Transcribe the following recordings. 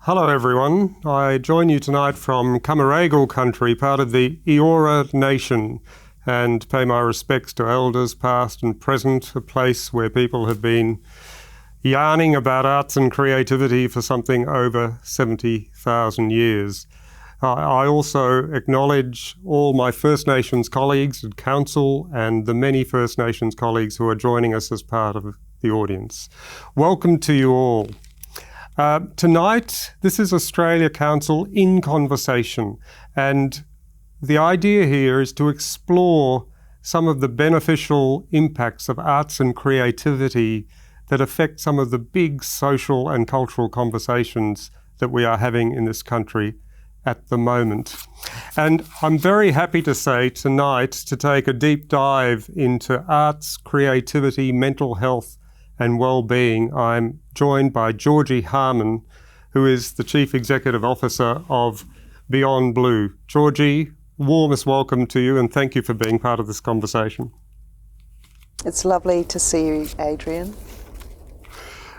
Hello everyone, I join you tonight from Camaragal country, part of the Eora Nation, and pay my respects to elders past and present, a place where people have been yarning about arts and creativity for something over 70,000 years. I also acknowledge all my First Nations colleagues at Council and the many First Nations colleagues who are joining us as part of the audience. Welcome to you all. Tonight, this is Australia Council in conversation, and the idea here is to explore some of the beneficial impacts of arts and creativity that affect some of the big social and cultural conversations that we are having in this country at the moment. And I'm very happy to say tonight to take a deep dive into arts, creativity, mental health, and wellbeing. I'm joined by Georgie Harman, who is the Chief Executive Officer of Beyond Blue. Georgie, warmest welcome to you and thank you for being part of this conversation. It's lovely to see you, Adrian.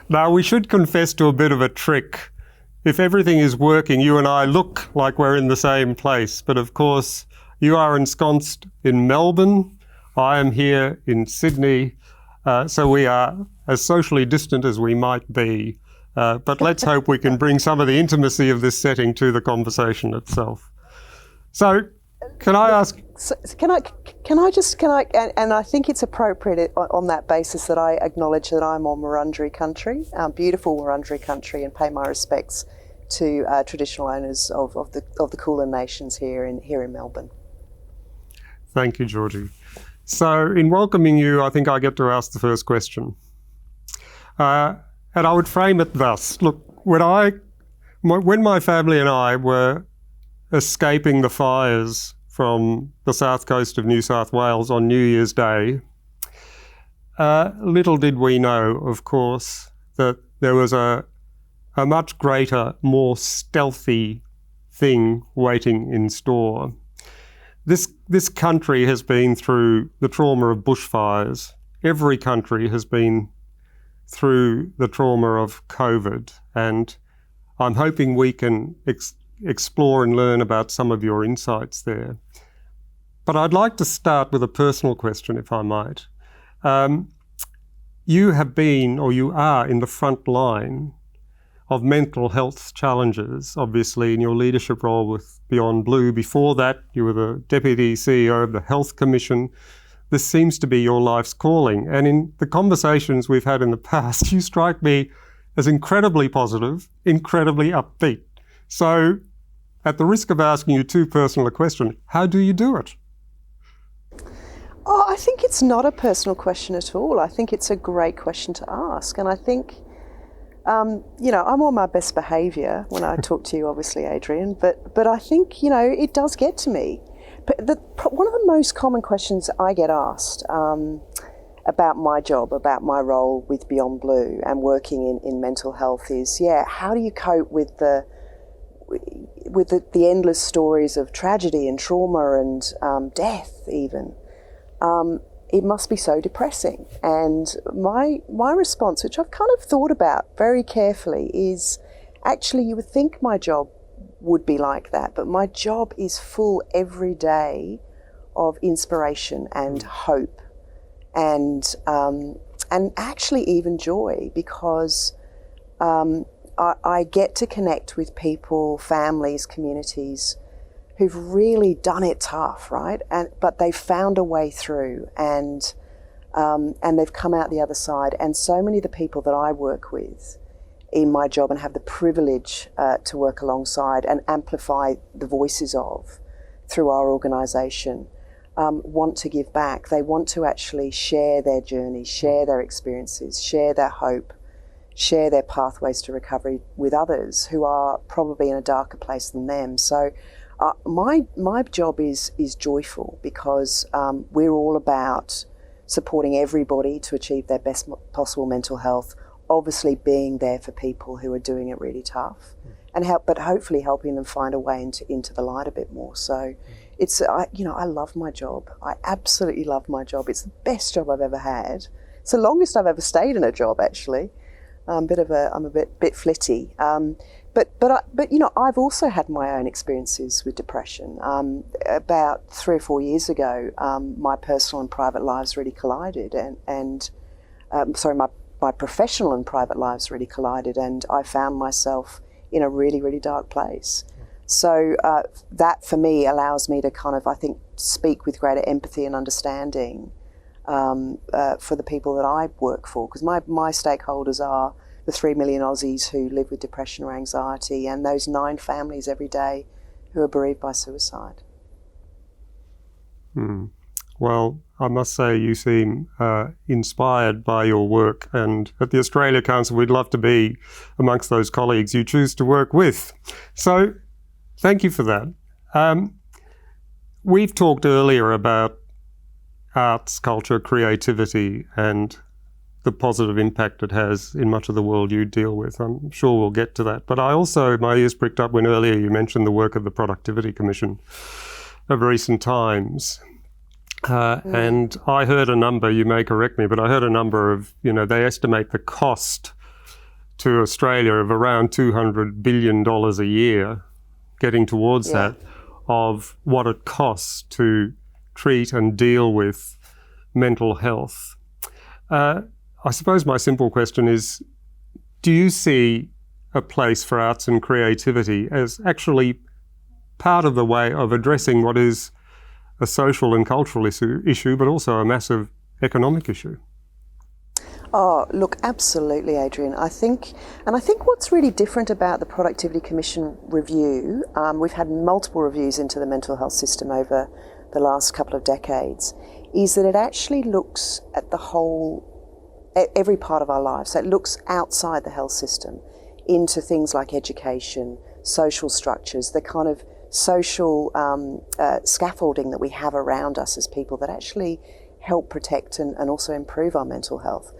Now, we should confess to a bit of a trick. If everything is working, you and I look like we're in the same place, but of course, you are ensconced in Melbourne, I am here in Sydney, so we are as socially distant as we might be, but let's hope we can bring some of the intimacy of this setting to the conversation itself. So, can I ask? Can I, and I think it's appropriate on that basis that I acknowledge that I'm on Wurundjeri country, beautiful Wurundjeri country, and pay my respects to traditional owners of the Kulin Nations here in Melbourne. Thank you, Georgie. So, in welcoming you, I think I get to ask the first question. And I would frame it thus. Look, when my family and I were escaping the fires from the south coast of New South Wales on New Year's Day, little did we know, of course, that there was a much greater, more stealthy thing waiting in store. This country has been through the trauma of bushfires. Every country has been through the trauma of COVID, and I'm hoping we can explore and learn about some of your insights there. But I'd like to start with a personal question, if I might. You have been, or you are, in the front line of mental health challenges, obviously in your leadership role with Beyond Blue. Before that, you were the Deputy CEO of the Health Commission. This seems to be your life's calling. And in the conversations we've had in the past, you strike me as incredibly positive, incredibly upbeat. So, at the risk of asking you too personal a question, how do you do it? Oh, I think it's not a personal question at all. I think it's a great question to ask. And I think, I'm on my best behaviour when I talk to you, obviously, Adrian, but I think, it does get to me. But one of the most common questions I get asked about my job, about my role with Beyond Blue and working in mental health is, how do you cope with the endless stories of tragedy and trauma and death even? It must be so depressing. And my response, which I've kind of thought about very carefully, is actually you would think my job would be like that, but my job is full every day of inspiration and hope and actually even joy, because I get to connect with people, families, communities who've really done it tough, right? But they've found a way through and they've come out the other side. And so many of the people that I work with in my job and have the privilege to work alongside and amplify the voices of through our organisation want to give back. They want to actually share their journey, share their experiences, share their hope, share their pathways to recovery with others who are probably in a darker place than them. So my job is joyful because we're all about supporting everybody to achieve their best possible mental health, obviously being there for people who are doing it really tough, but hopefully helping them find a way into the light a bit more. So it's, I love my job. I absolutely love my job. It's the best job I've ever had. It's the longest I've ever stayed in a job, actually. I'm a bit flitty. But you know, I've also had my own experiences with depression. About 3 or 4 years ago, my personal and private lives really collided, and my professional and private lives really collided, and I found myself in a really, really dark place. So that for me allows me to kind of, I think, speak with greater empathy and understanding for the people that I work for, because my stakeholders are the 3 million Aussies who live with depression or anxiety, and those 9 families every day who are bereaved by suicide. Well, I must say you seem inspired by your work, and at the Australia Council we'd love to be amongst those colleagues you choose to work with. So thank you for that. We've talked earlier about arts, culture, creativity, and the positive impact it has in much of the world you deal with. I'm sure we'll get to that. But my ears pricked up when earlier you mentioned the work of the Productivity Commission of recent times. And I heard a number, you may correct me, but I heard a number of, they estimate the cost to Australia of around $200 billion a year, getting towards that, of what it costs to treat and deal with mental health. I suppose my simple question is, do you see a place for arts and creativity as actually part of the way of addressing what is a social and cultural issue, but also a massive economic issue? Oh, look, absolutely, Adrian. I think what's really different about the Productivity Commission review, we've had multiple reviews into the mental health system over the last couple of decades, is that it actually looks at every part of our lives. So it looks outside the health system into things like education, social structures, the kind of social scaffolding that we have around us as people that actually help protect and also improve our mental health.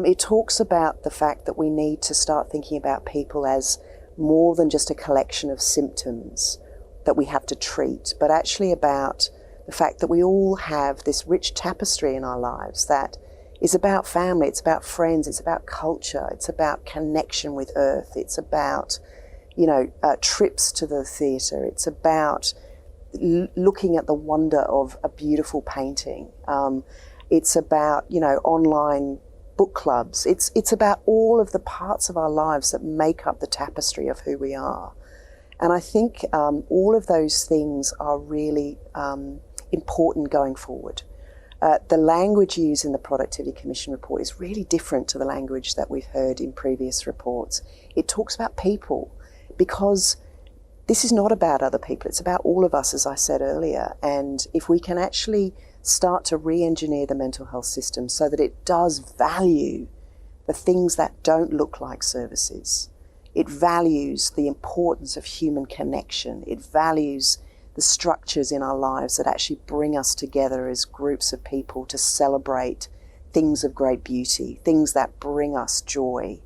It talks about the fact that we need to start thinking about people as more than just a collection of symptoms that we have to treat, but actually about the fact that we all have this rich tapestry in our lives that is about family, it's about friends, it's about culture, it's about connection with earth, it's about trips to the theatre, it's about looking at the wonder of a beautiful painting, it's about online book clubs, it's about all of the parts of our lives that make up the tapestry of who we are. And I think all of those things are really important going forward. The language used in the Productivity Commission report is really different to the language that we've heard in previous reports. It talks about people, because this is not about other people, it's about all of us, as I said earlier. And if we can actually start to re-engineer the mental health system so that it does value the things that don't look like services, it values the importance of human connection, it values the structures in our lives that actually bring us together as groups of people to celebrate things of great beauty, things that bring us joy,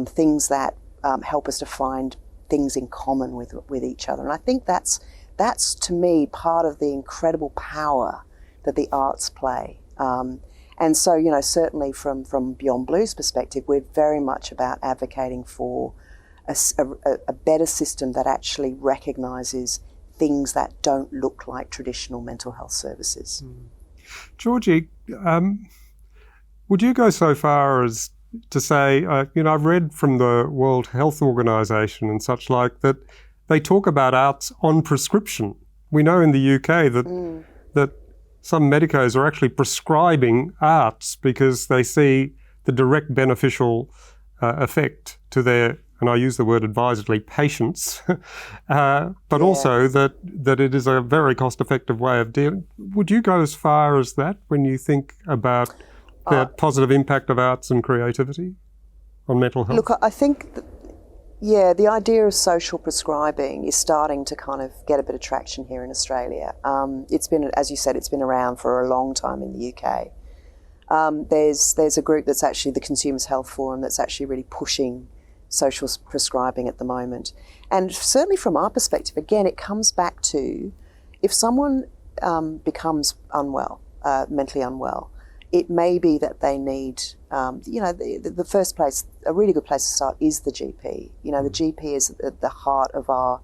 things that help us to find things in common with each other. And I think that's to me part of the incredible power that the arts play. And so, certainly from Beyond Blue's perspective, we're very much about advocating for a better system that actually recognises things that don't look like traditional mental health services. Georgie, would you go so far as to say, I've read from the World Health Organization and such like that they talk about arts on prescription. We know in the UK that some medicos are actually prescribing arts because they see the direct beneficial effect to their, and I use the word advisedly, patients, but also that it is a very cost-effective way of dealing. Would you go as far as that when you think about the positive impact of arts and creativity on mental health? Look, I think the idea of social prescribing is starting to kind of get a bit of traction here in Australia. It's been, as you said, it's been around for a long time in the UK. There's a group that's actually the Consumers Health Forum that's actually really pushing social prescribing at the moment. And certainly from our perspective, again, it comes back to if someone becomes unwell, mentally unwell, it may be that they need, the first place, a really good place to start is the GP. The GP is at the heart of our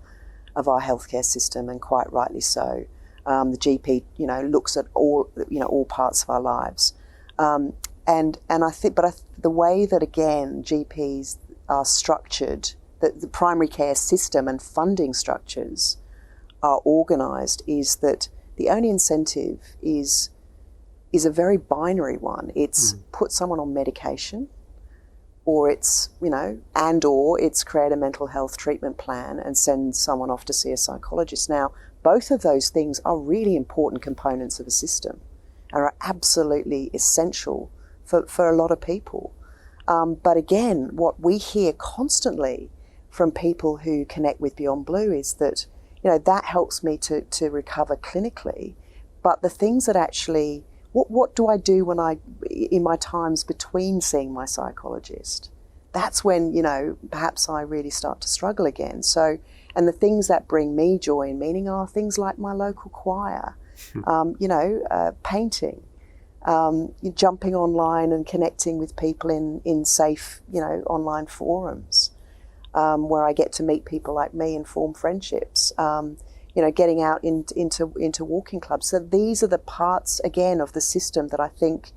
healthcare system, and quite rightly so. The GP, looks at all parts of our lives, and I think, the way that again GPs are structured, the primary care system and funding structures are organised, is that the only incentive is a very binary one. It's put someone on medication, or it's, or it's create a mental health treatment plan and send someone off to see a psychologist. Now, both of those things are really important components of a system and are absolutely essential for a lot of people. But again, what we hear constantly from people who connect with Beyond Blue is that, that helps me to recover clinically. But the things that actually, what do I do in my times between seeing my psychologist? That's when, perhaps I really start to struggle again. So, and the things that bring me joy and meaning are things like my local choir, painting, jumping online and connecting with people in safe, online forums, where I get to meet people like me and form friendships. Getting out into walking clubs. So these are the parts, again, of the system that I think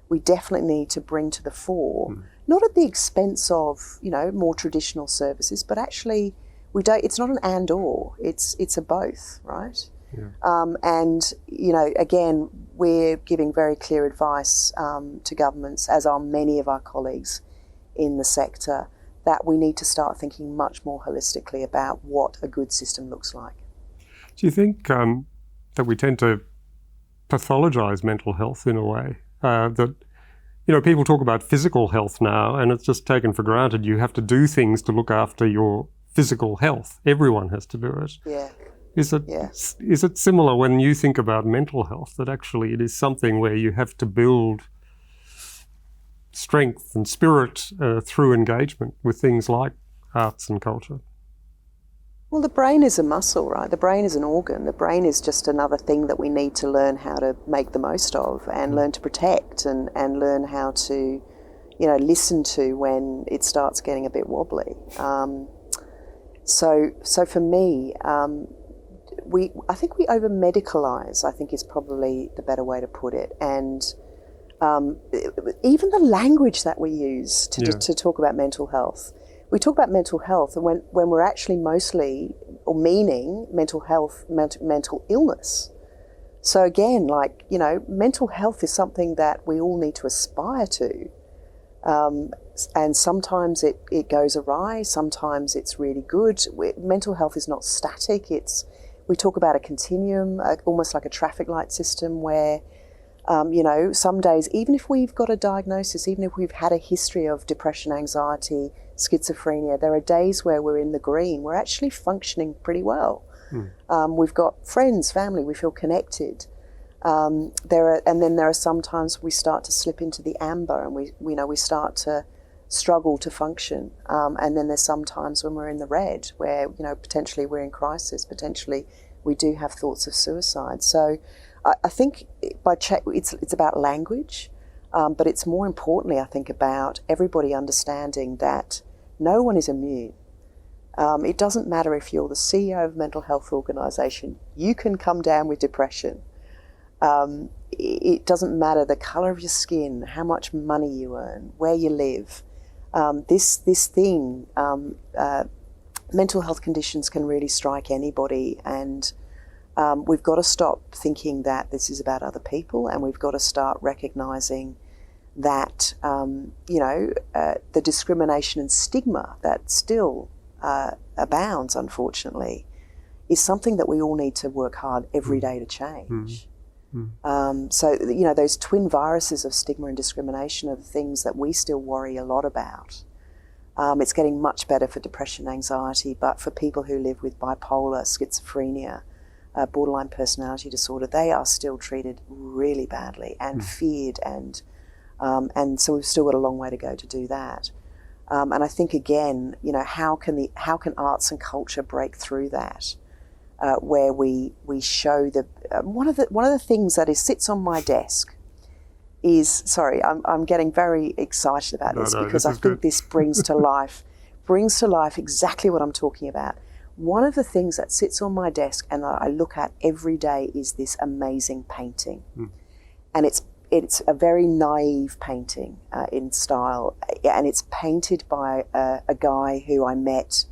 we definitely need to bring to the fore, not at the expense of, more traditional services, but actually it's not an and or, it's a both, right? Yeah. And, again, we're giving very clear advice to governments, as are many of our colleagues in the sector, that we need to start thinking much more holistically about what a good system looks like. Do you think that we tend to pathologise mental health in a way? That, people talk about physical health now, and it's just taken for granted you have to do things to look after your physical health. Everyone has to do it. Yeah. Is it similar when you think about mental health, that actually it is something where you have to build strength and spirit through engagement with things like arts and culture? Well, the brain is a muscle, right? The brain is an organ. The brain is just another thing that we need to learn how to make the most of and learn to protect and learn how to, listen to when it starts getting a bit wobbly. So for me, I think we over-medicalise, I think is probably the better way to put it. And even the language that we use to talk about mental health. We talk about mental health, and when we're actually mostly, or meaning, mental health, mental illness. So again, mental health is something that we all need to aspire to. And sometimes it goes awry, sometimes it's really good. Mental health is not static. We talk about a continuum, almost like a traffic light system where, some days, even if we've got a diagnosis, even if we've had a history of depression, anxiety, schizophrenia, there are days where we're in the green. We're actually functioning pretty well. We've got friends, family, we feel connected. And then there are some times we start to slip into the amber, and we start to struggle to function. And then there's some times when we're in the red, where potentially we're in crisis, potentially we do have thoughts of suicide. So I think it's about language, but it's more importantly, I think, about everybody understanding that no one is immune. It doesn't matter if you're the CEO of a mental health organisation, you can come down with depression. It doesn't matter the colour of your skin, how much money you earn, where you live. Mental health conditions can really strike anybody, and we've got to stop thinking that this is about other people, and we've got to start recognising that the discrimination and stigma that still abounds, unfortunately, is something that we all need to work hard every day to change. So those twin viruses of stigma and discrimination are the things that we still worry a lot about. It's getting much better for depression, anxiety, but for people who live with bipolar, schizophrenia, borderline personality disorder, they are still treated really badly and feared, and so we've still got a long way to go to do that. And I think again, how can arts and culture break through that, where we show one of the things that sits on my desk sorry, I'm getting very excited about this because I think this brings to life exactly what I'm talking about. One of the things that sits on my desk and I look at every day is this amazing painting. And it's a very naive painting in style, and it's painted by a guy who I met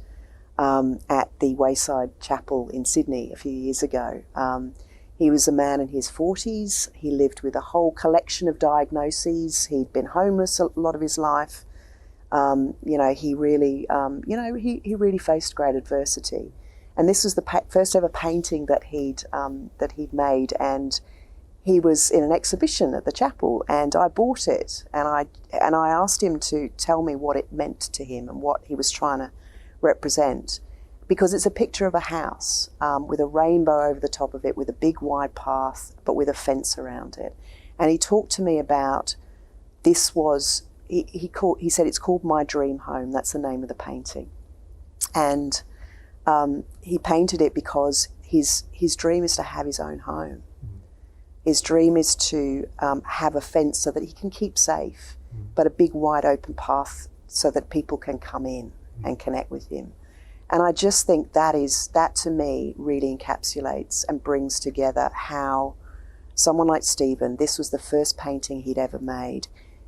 at the Wayside Chapel in Sydney a few years ago. He was a man in his 40s. He lived with a whole collection of diagnoses. He'd been homeless a lot of his life. He really, he really faced great adversity. And this was the first ever painting that he'd made, and he was in an exhibition at the chapel, and I bought it, and I asked him to tell me what it meant to him and what he was trying to represent, because it's a picture of a house with a rainbow over the top of it, with a big wide path, but with a fence around it. And he talked to me about this was. He said it's called My Dream Home. That's the name of the painting, and he painted it because his dream is to have his own home. His dream is to have a fence so that he can keep safe, but a big wide open path so that people can come in and connect with him. And I just think that to me really encapsulates and brings together how someone like Stephen, this was the first painting he'd ever made.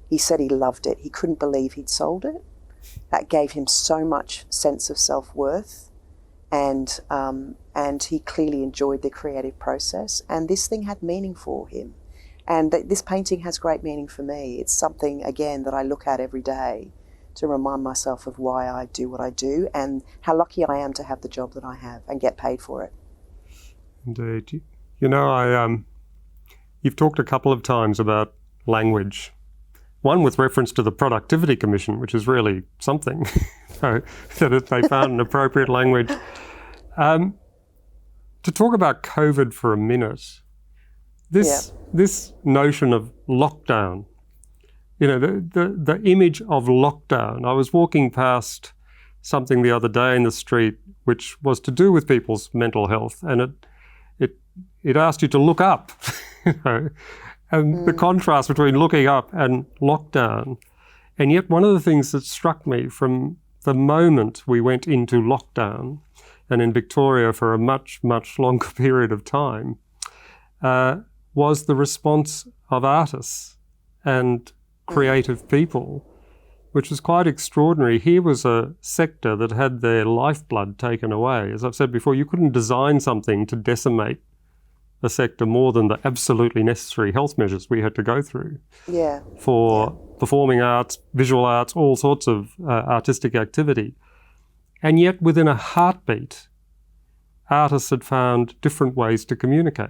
He said he loved it. He couldn't believe he'd sold it. That gave him so much sense of self-worth, and he clearly enjoyed the creative process. And this thing had meaning for him. And this painting has great meaning for me. It's something, again, that I look at every day to remind myself of why I do what I do and how lucky I am to have the job that I have and get paid for it. Indeed. You've talked a couple of times about language. One with reference to the Productivity Commission, which is really something, so that they found an appropriate language. To talk about COVID for a minute, this notion of lockdown, the image of lockdown. I was walking past something the other day in the street, which was to do with people's mental health, and it asked you to look up. And the contrast between looking up and lockdown. And yet one of the things that struck me from the moment we went into lockdown, and in Victoria for a much, much longer period of time, was the response of artists and creative people, which was quite extraordinary. Here was a sector that had their lifeblood taken away. As I've said before, you couldn't design something to decimate the sector more than the absolutely necessary health measures we had to go through for performing arts, visual arts, all sorts of artistic activity. And yet within a heartbeat, artists had found different ways to communicate.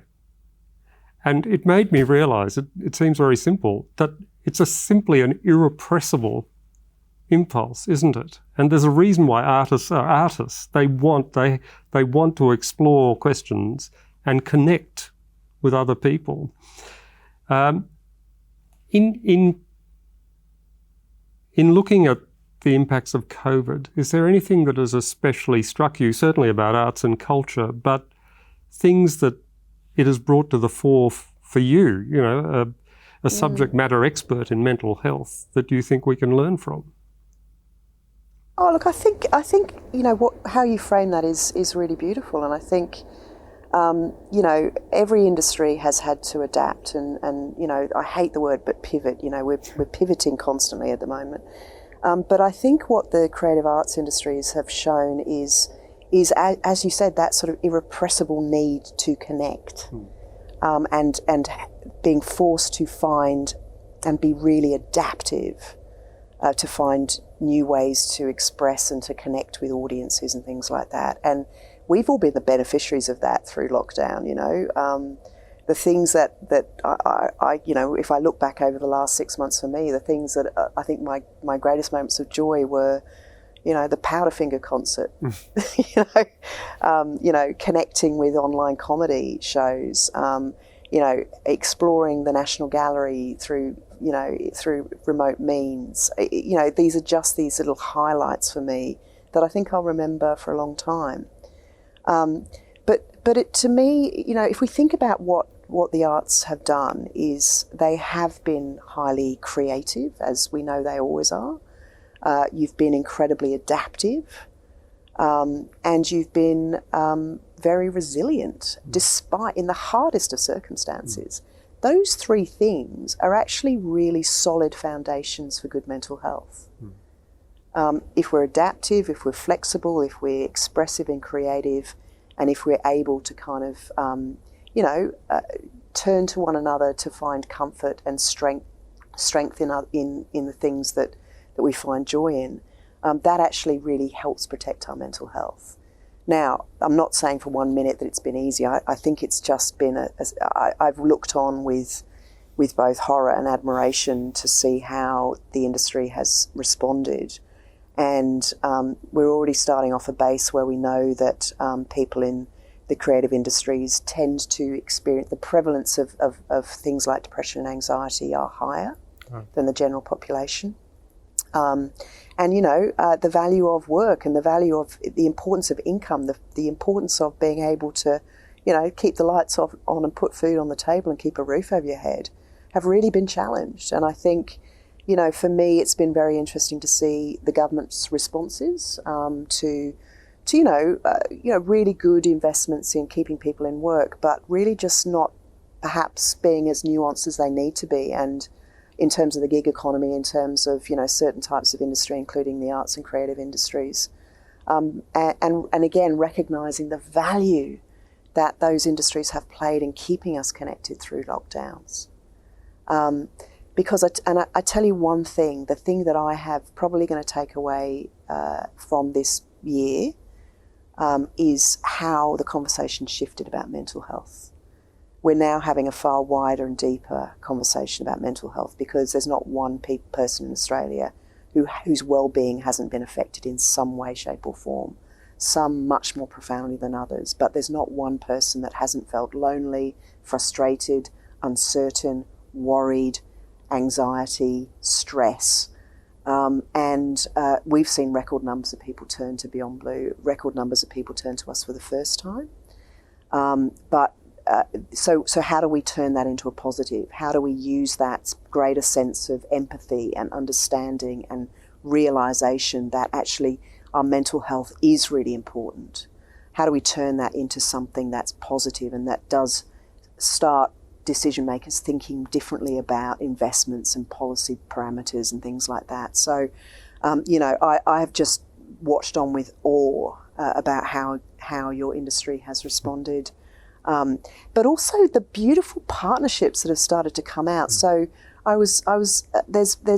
And it made me realise, it seems very simple, that it's simply an irrepressible impulse, isn't it? And there's a reason why artists are artists. They want to explore questions and connect with other people. In looking at the impacts of COVID, is there anything that has especially struck you, certainly about arts and culture, but things that it has brought to the fore for you, a subject matter expert in mental health, that you think we can learn from? Oh, look, I think how you frame that is really beautiful, and I think every industry has had to adapt, and I hate the word, but pivot. We're pivoting constantly at the moment. But I think what the creative arts industries have shown is as you said, that sort of irrepressible need to connect, and being forced to find and be really adaptive, to find new ways to express and to connect with audiences and things like that. And we've all been the beneficiaries of that through lockdown. The things that I if I look back over the last 6 months for me, the things that I think my greatest moments of joy were, the Powderfinger concert, connecting with online comedy shows, exploring the National Gallery through remote means. These are just these little highlights for me that I think I'll remember for a long time. But to me, if we think about what what the arts have done is they have been highly creative, as we know they always are. You've been incredibly adaptive, and you've been very resilient, despite in the hardest of circumstances. Those three things are actually really solid foundations for good mental health. If we're adaptive, if we're flexible, if we're expressive and creative, and if we're able to kind of, turn to one another to find comfort and strength in the things that we find joy in, that actually really helps protect our mental health. Now, I'm not saying for 1 minute that it's been easy. I think it's just been I've looked on with both horror and admiration to see how the industry has responded. And we're already starting off a base where we know that people in the creative industries tend to experience the prevalence of things like depression and anxiety are higher than the general population. And, the value of work and the value of the importance of income, the importance of being able to, keep the lights on and put food on the table and keep a roof over your head have really been challenged. And I think, for me, it's been very interesting to see the government's responses to really good investments in keeping people in work, but really just not perhaps being as nuanced as they need to be. And in terms of the gig economy, in terms of, certain types of industry, including the arts and creative industries. And again, recognising the value that those industries have played in keeping us connected through lockdowns. Because I tell you one thing, the thing that I have probably going to take away from this year is how the conversation shifted about mental health. We're now having a far wider and deeper conversation about mental health because there's not one person in Australia whose well-being hasn't been affected in some way, shape or form, some much more profoundly than others, but there's not one person that hasn't felt lonely, frustrated, uncertain, worried, anxiety, stress. And we've seen record numbers of people turn to Beyond Blue, record numbers of people turn to us for the first time. So how do we turn that into a positive? How do we use that greater sense of empathy and understanding and realisation that actually our mental health is really important? How do we turn that into something that's positive and that does start decision makers thinking differently about investments and policy parameters and things like that? So, I have just watched on with awe about how your industry has responded. But also the beautiful partnerships that have started to come out. So there's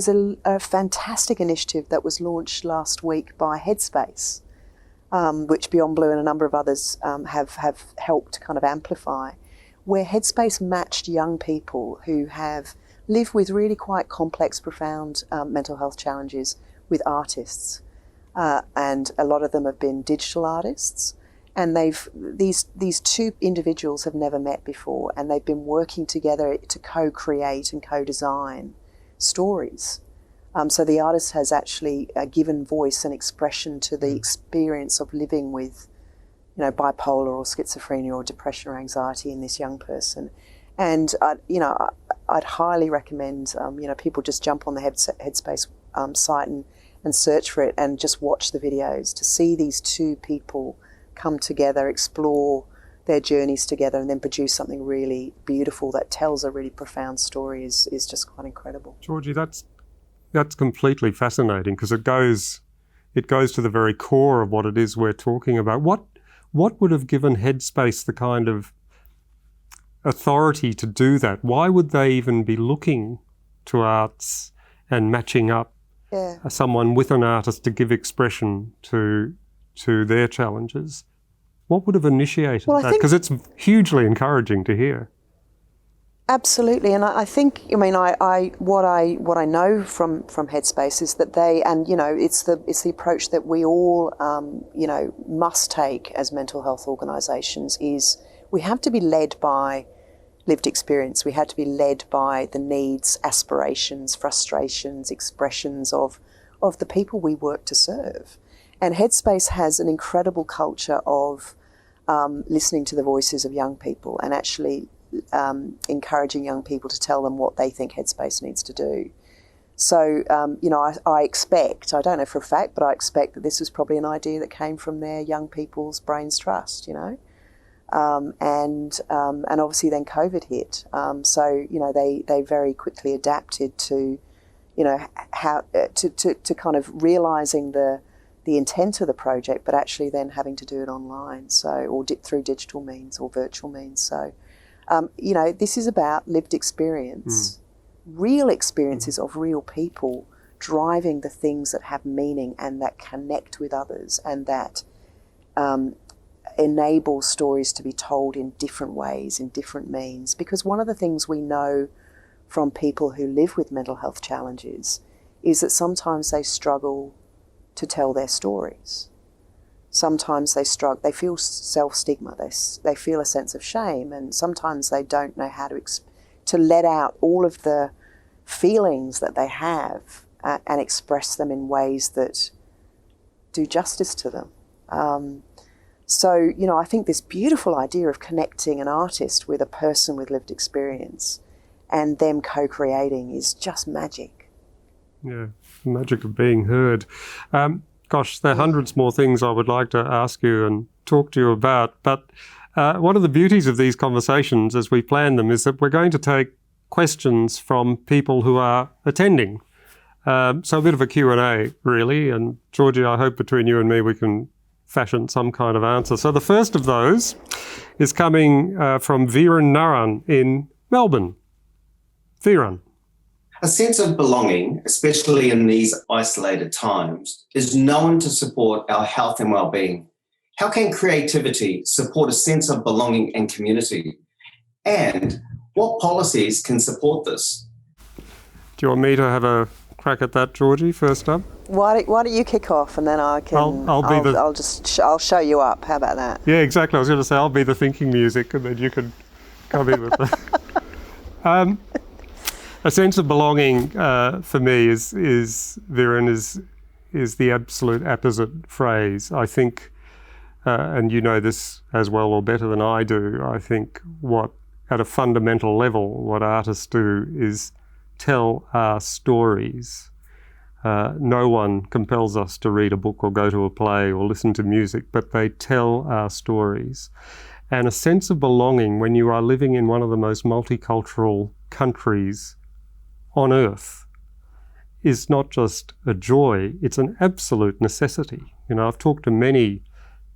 a fantastic initiative that was launched last week by Headspace, which Beyond Blue and a number of others have helped kind of amplify, where Headspace matched young people who have lived with really quite complex, profound mental health challenges with artists. And a lot of them have been digital artists. And these two individuals have never met before, and they've been working together to co-create and co-design stories. So the artist has actually given voice and expression to the experience of living with, bipolar or schizophrenia or depression or anxiety in this young person. And I'd highly recommend people just jump on the Headspace site and search for it and just watch the videos to see these two people come together, explore their journeys together, and then produce something really beautiful that tells a really profound story is just quite incredible. Georgie, that's completely fascinating because it goes to the very core of what it is we're talking about. What would have given Headspace the kind of authority to do that? Why would they even be looking to arts and matching up someone with an artist to give expression to their challenges? What would have initiated that? Because it's hugely encouraging to hear. Absolutely, and I think, what I know from Headspace is that it's the approach that we all must take as mental health organisations. Is we have to be led by lived experience. We have to be led by the needs, aspirations, frustrations, expressions of the people we work to serve. And Headspace has an incredible culture of listening to the voices of young people and actually encouraging young people to tell them what they think Headspace needs to do. So, I expect, I don't know for a fact, but I expect that this was probably an idea that came from their young people's brains trust, and obviously then COVID hit. So, they very quickly adapted to, how to kind of realising the intent of the project, but actually then having to do it online, or through digital means or virtual means. So, this is about lived experience. Real experiences of real people driving the things that have meaning and that connect with others and that enable stories to be told in different ways, in different means. Because one of the things we know from people who live with mental health challenges is that sometimes they struggle to tell their stories. Sometimes they feel self-stigma, they feel a sense of shame, and sometimes they don't know how to let out all of the feelings that they have and express them in ways that do justice to them. So, I think this beautiful idea of connecting an artist with a person with lived experience and them co-creating is just magic. Yeah, the magic of being heard. Gosh, there are hundreds more things I would like to ask you and talk to you about, but one of the beauties of these conversations as we plan them is that we're going to take questions from people who are attending. So a bit of a Q&A, really, and Georgie, I hope between you and me we can fashion some kind of answer. So the first of those is coming from Viren Naran in Melbourne. Viren. A sense of belonging, especially in these isolated times, is known to support our health and well-being. How can creativity support a sense of belonging and community? And what policies can support this? Do you want me to have a crack at that, Georgie, first up? Why don't you kick off and then I can. I'll show you up. How about that? Yeah, exactly. I was going to say I'll be the thinking music, and then you can come in with that. A sense of belonging for me is Viren is the absolute opposite phrase. I think, and you know this as well or better than I do. I think what at a fundamental level, what artists do is tell our stories. No one compels us to read a book or go to a play or listen to music, but they tell our stories. And a sense of belonging when you are living in one of the most multicultural countries on earth is not just a joy, it's an absolute necessity. I've talked to many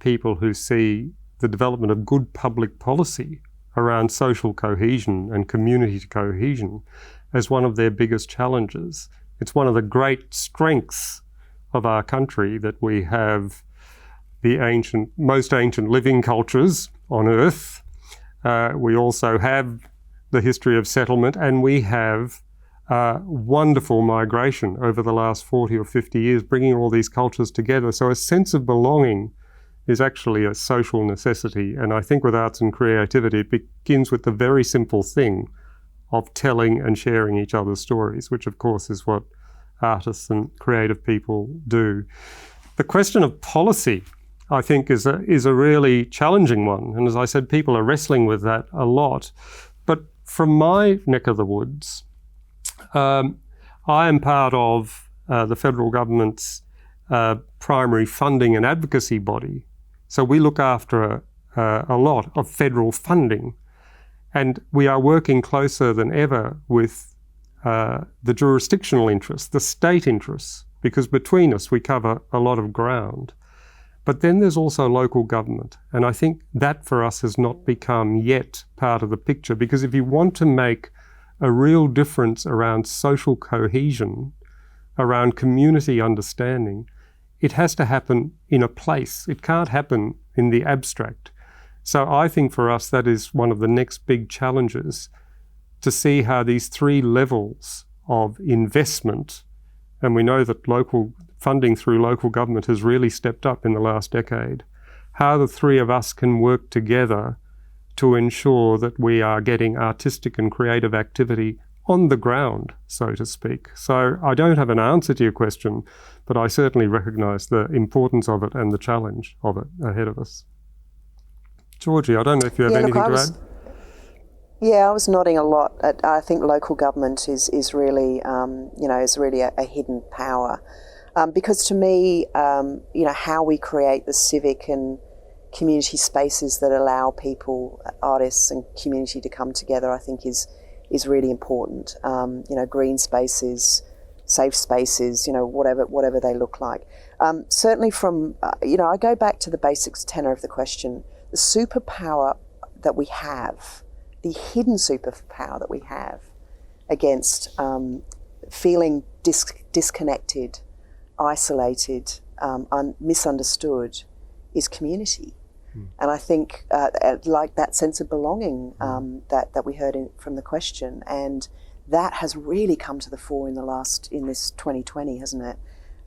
people who see the development of good public policy around social cohesion and community cohesion as one of their biggest challenges. It's one of the great strengths of our country that we have the most ancient living cultures on earth. We also have the history of settlement, and we have wonderful migration over the last 40 or 50 years, bringing all these cultures together. So a sense of belonging is actually a social necessity. And I think with arts and creativity, it begins with the very simple thing of telling and sharing each other's stories, which of course is what artists and creative people do. The question of policy, I think, is a really challenging one. And as I said, people are wrestling with that a lot. But from my neck of the woods, I am part of the federal government's primary funding and advocacy body. So we look after a lot of federal funding. And we are working closer than ever with the jurisdictional interests, the state interests, because between us we cover a lot of ground. But then there's also local government. And I think that for us has not become yet part of the picture, because if you want to make a real difference around social cohesion, around community understanding, it has to happen in a place. It can't happen in the abstract. So I think for us that is one of the next big challenges, to see how these three levels of investment, and we know that local funding through local government has really stepped up in the last decade, how the three of us can work together to ensure that we are getting artistic and creative activity on the ground, so to speak. So I don't have an answer to your question, but I certainly recognise the importance of it and the challenge of it ahead of us. Georgie, I don't know if you have anything to add. Yeah, I was nodding a lot. I think local government is really, is really a hidden power. Because to me, how we create the civic and community spaces that allow people, artists and community to come together, I think is really important. Green spaces, safe spaces, whatever they look like. Certainly from, I go back to the basic tenor of the question, the superpower that we have, the hidden superpower that we have against feeling disconnected, isolated, misunderstood is community. And I think like that sense of belonging that we heard from the question, and that has really come to the fore in this 2020, hasn't it?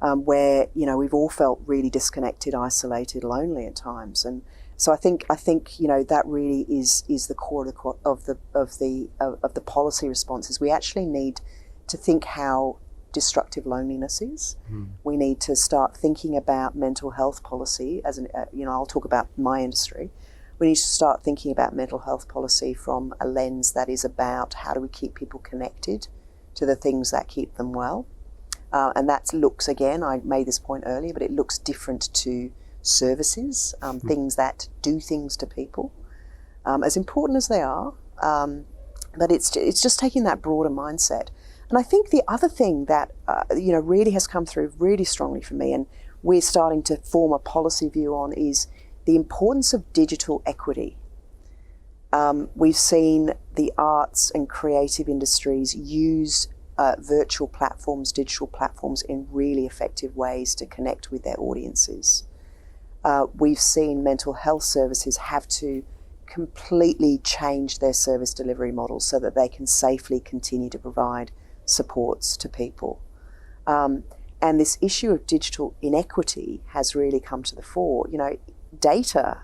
Where we've all felt really disconnected, isolated, lonely at times, and so I think that really is the core of the policy responses. We actually need to think how destructive loneliness is. We need to start thinking about mental health policy I'll talk about my industry. We need to start thinking about mental health policy from a lens that is about how do we keep people connected to the things that keep them well. And that looks, again, I made this point earlier, but it looks different to services, things that do things to people, as important as they are. But it's just taking that broader mindset. And I think the other thing that really has come through really strongly for me, and we're starting to form a policy view on, is the importance of digital equity. We've seen the arts and creative industries use virtual platforms, digital platforms, in really effective ways to connect with their audiences. We've seen mental health services have to completely change their service delivery models so that they can safely continue to provide supports to people. And this issue of digital inequity has really come to the fore. Data,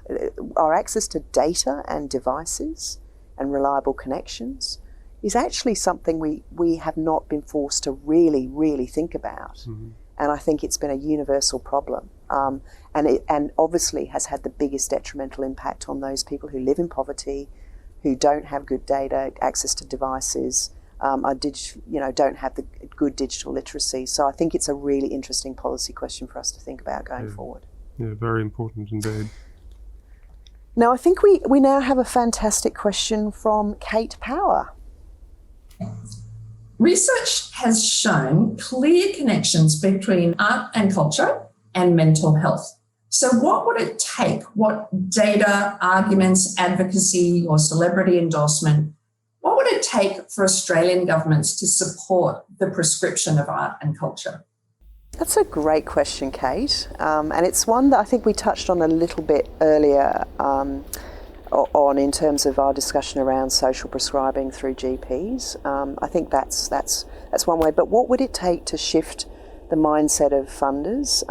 our access to data and devices and reliable connections is actually something we have not been forced to really, really think about. And I think it's been a universal problem. And obviously has had the biggest detrimental impact on those people who live in poverty, who don't have good data, access to devices, don't have the good digital literacy. So I think it's a really interesting policy question for us to think about going forward. Yeah, very important indeed. Now, I think we now have a fantastic question from Kate Power. Research has shown clear connections between art and culture and mental health. So what would it take? What data, arguments, advocacy, or celebrity endorsement, what would it take for Australian governments to support the prescription of art and culture? That's a great question, Kate. And it's one that I think we touched on a little bit earlier on in terms of our discussion around social prescribing through GPs. I think that's one way. But what would it take to shift the mindset of funders?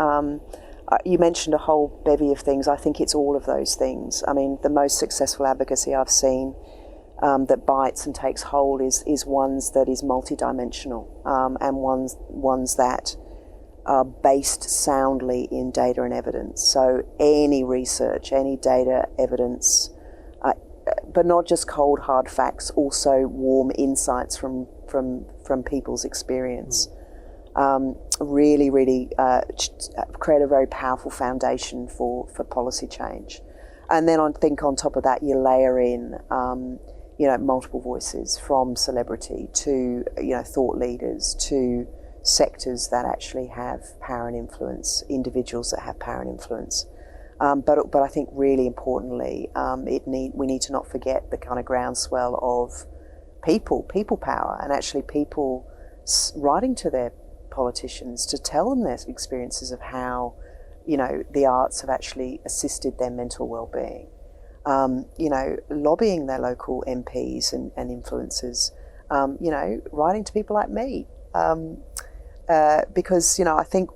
You mentioned a whole bevy of things. I think it's all of those things. I mean, the most successful advocacy I've seen that bites and takes hold is ones that is multidimensional, and ones that are based soundly in data and evidence. So any research, any data, evidence, but not just cold hard facts, also warm insights from people's experience. Really create a very powerful foundation for policy change. And then I think on top of that, you layer in multiple voices, from celebrity to thought leaders to sectors that actually have power and influence, individuals that have power and influence. But I think really importantly, we need to not forget the kind of groundswell of people power, and actually people writing to their politicians to tell them their experiences of how the arts have actually assisted their mental well-being. Lobbying their local MPs and influencers, writing to people like me, because I think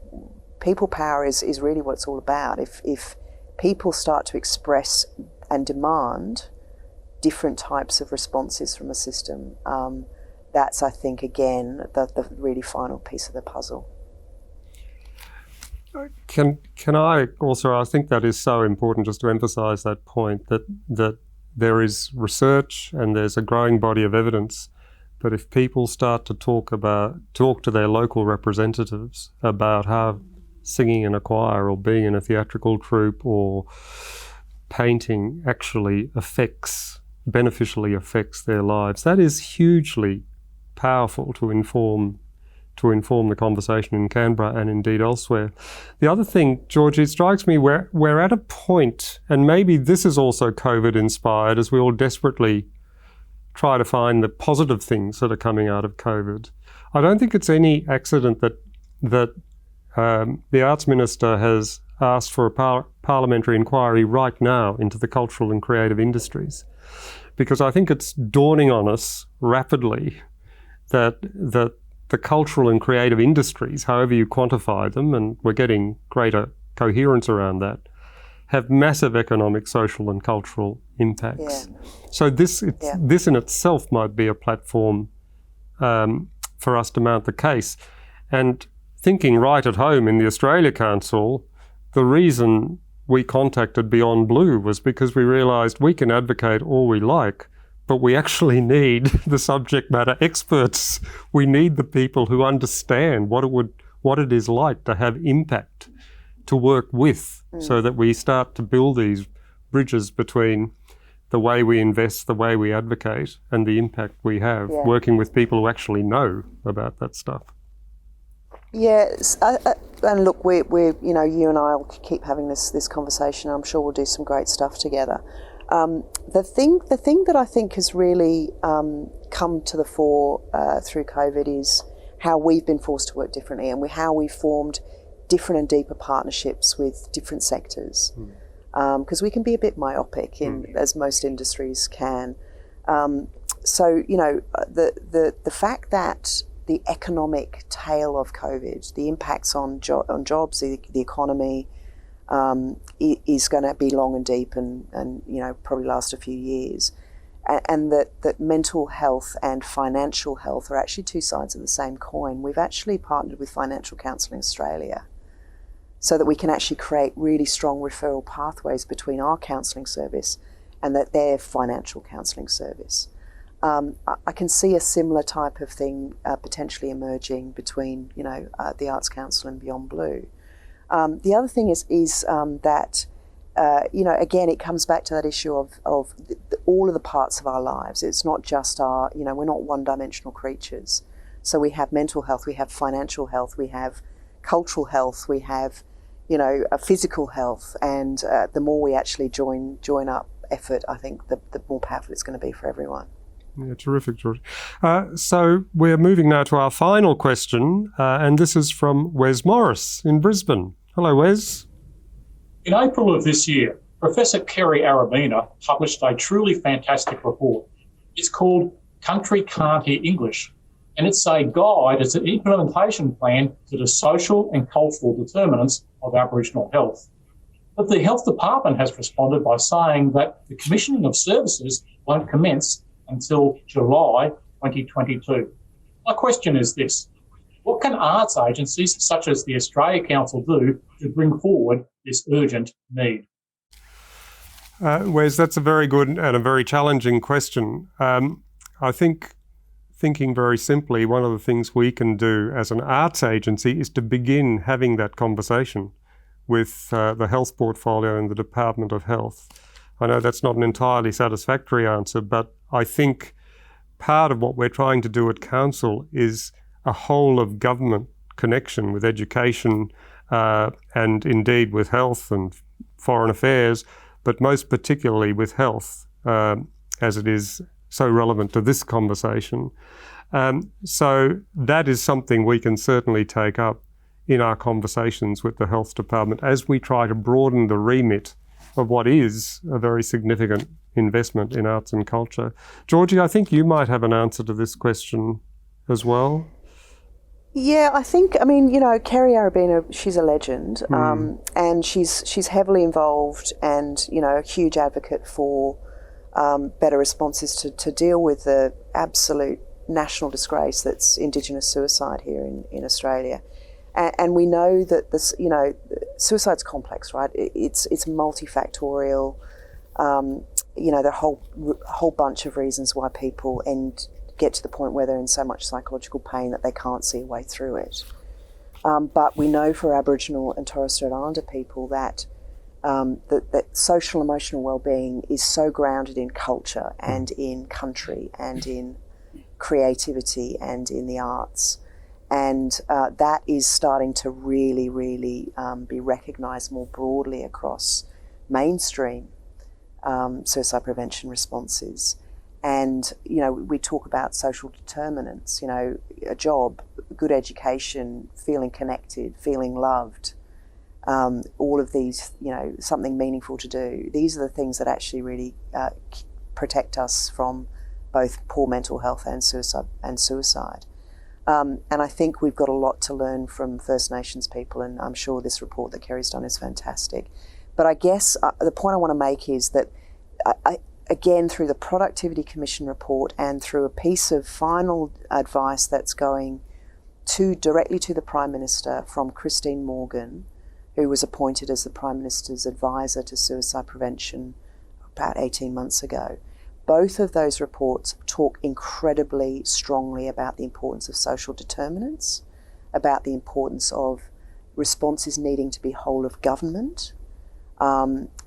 people power is really what it's all about. If people start to express and demand different types of responses from a system, that's, I think, again, the really final piece of the puzzle. Can I also, I think that is so important, just to emphasise that point, that there is research and there's a growing body of evidence. But if people start to talk to their local representatives about how singing in a choir or being in a theatrical troupe or painting actually beneficially affects their lives, that is hugely powerful to inform the conversation in Canberra and indeed elsewhere. The other thing, Georgie, it strikes me we're at a point, and maybe this is also COVID inspired, as we all desperately try to find the positive things that are coming out of COVID. I don't think it's any accident that the Arts Minister has asked for a parliamentary inquiry right now into the cultural and creative industries, because I think it's dawning on us rapidly that the cultural and creative industries, however you quantify them, and we're getting greater coherence around that, have massive economic, social and cultural impacts. Yeah. So this in itself might be a platform for us to mount the case. And thinking right at home in the Australia Council, the reason we contacted Beyond Blue was because we realised we can advocate all we like, but we actually need the subject matter experts. We need the people who understand what it is like to have impact to work with, so that we start to build these bridges between the way we invest, the way we advocate, and the impact we have working with people who actually know about that stuff. Yes, and look, we're you and I will keep having this conversation. I'm sure we'll do some great stuff together. The thing that I think has really come to the fore through COVID is how we've been forced to work differently, and how we've formed different and deeper partnerships with different sectors, because we can be a bit myopic as most industries can. So the fact that the economic tail of COVID, the impacts on jobs, the economy, is going to be long and deep, and probably last a few years, and that mental health and financial health are actually two sides of the same coin. We've actually partnered with Financial Counselling Australia so that we can actually create really strong referral pathways between our counselling service and their financial counselling service. I can see a similar type of thing potentially emerging between the Arts Council and Beyond Blue. The other thing is that again, it comes back to that issue of all of the parts of our lives. It's not just we're not one-dimensional creatures. So we have mental health, we have financial health, we have cultural health, we have a physical health, and the more we actually join up effort, I think the more powerful it's going to be for everyone. Yeah, terrific, George. So we're moving now to our final question, and this is from Wes Morris in Brisbane. Hello, Wes. In April of this year, Professor Kerry Arabina published a truly fantastic report. It's called Country Can't Hear English, and it's a guide, it's an implementation plan to the social and cultural determinants of Aboriginal health. But the Health Department has responded by saying that the commissioning of services won't commence until July 2022. My question is this: what can arts agencies such as the Australia Council do to bring forward this urgent need? Wes, that's a very good and a very challenging question. I think, thinking very simply, one of the things we can do as an arts agency is to begin having that conversation with the health portfolio and the Department of Health. I know that's not an entirely satisfactory answer, but I think part of what we're trying to do at Council is a whole of government connection with education and indeed with health and foreign affairs, but most particularly with health, as it is so relevant to this conversation. So that is something we can certainly take up in our conversations with the Health Department as we try to broaden the remit of what is a very significant investment in arts and culture. Georgie, I think you might have an answer to this question as well. Yeah, I think, Kerry Arabina, she's a legend, and she's heavily involved and, a huge advocate for better responses to deal with the absolute national disgrace that's Indigenous suicide here in Australia. And we know that this, suicide's complex, right? It's multifactorial. there are a whole bunch of reasons why people get to the point where they're in so much psychological pain that they can't see a way through it. But we know for Aboriginal and Torres Strait Islander people that that social emotional well-being is so grounded in culture and in country and in creativity and in the arts. And that is starting to really, really be recognised more broadly across mainstream suicide prevention responses. And, we talk about social determinants, a job, good education, feeling connected, feeling loved, all of these, something meaningful to do. These are the things that actually really protect us from both poor mental health and suicide. And I think we've got a lot to learn from First Nations people, and I'm sure this report that Kerry's done is fantastic. But I guess the point I want to make is that, again, through the Productivity Commission report and through a piece of final advice that's going directly to the Prime Minister from Christine Morgan, who was appointed as the Prime Minister's advisor to suicide prevention about 18 months ago, both of those reports talk incredibly strongly about the importance of social determinants, about the importance of responses needing to be whole of government.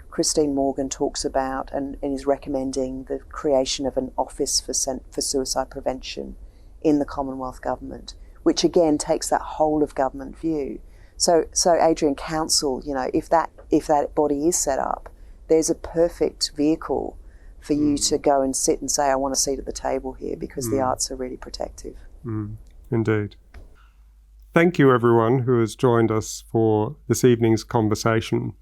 Christine Morgan talks about and is recommending the creation of an office for suicide prevention in the Commonwealth Government, which again takes that whole of government view. So Adrian, council, if that body is set up, there's a perfect vehicle for you to go and sit and say, I want a seat at the table here, because the arts are really protective. Indeed. Thank you, everyone who has joined us for this evening's conversation.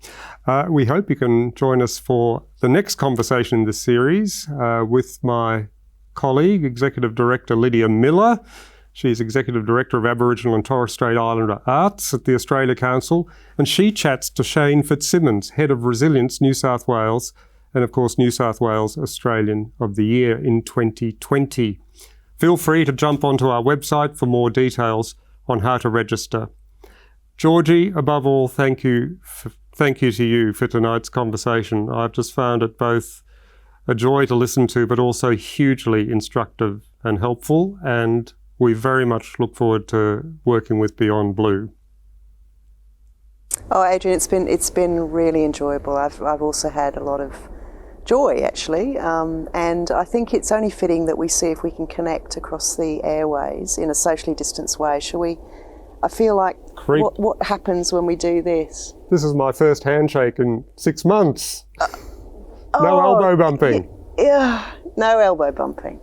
We hope you can join us for the next conversation in this series with my colleague, Executive Director Lydia Miller. She's Executive Director of Aboriginal and Torres Strait Islander Arts at the Australia Council, and she chats to Shane Fitzsimmons, Head of Resilience New South Wales, and of course New South Wales Australian of the Year in 2020. Feel free to jump onto our website for more details on how to register. Georgie, above all, thank you to you for tonight's conversation. I've just found it both a joy to listen to, but also hugely instructive and helpful, and we very much look forward to working with Beyond Blue. Oh, Adrian, it's been really enjoyable. I've also had a lot of joy, actually, and I think it's only fitting that we see if we can connect across the airways in a socially distanced way. Shall we? I feel like what happens when we do this? This is my first handshake in 6 months. No elbow bumping. Yeah, no elbow bumping.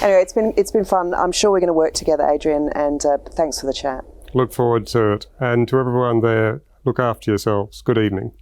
Anyway, it's been fun. I'm sure we're going to work together, Adrian, and thanks for the chat. Look forward to it. And to everyone there, look after yourselves. Good evening.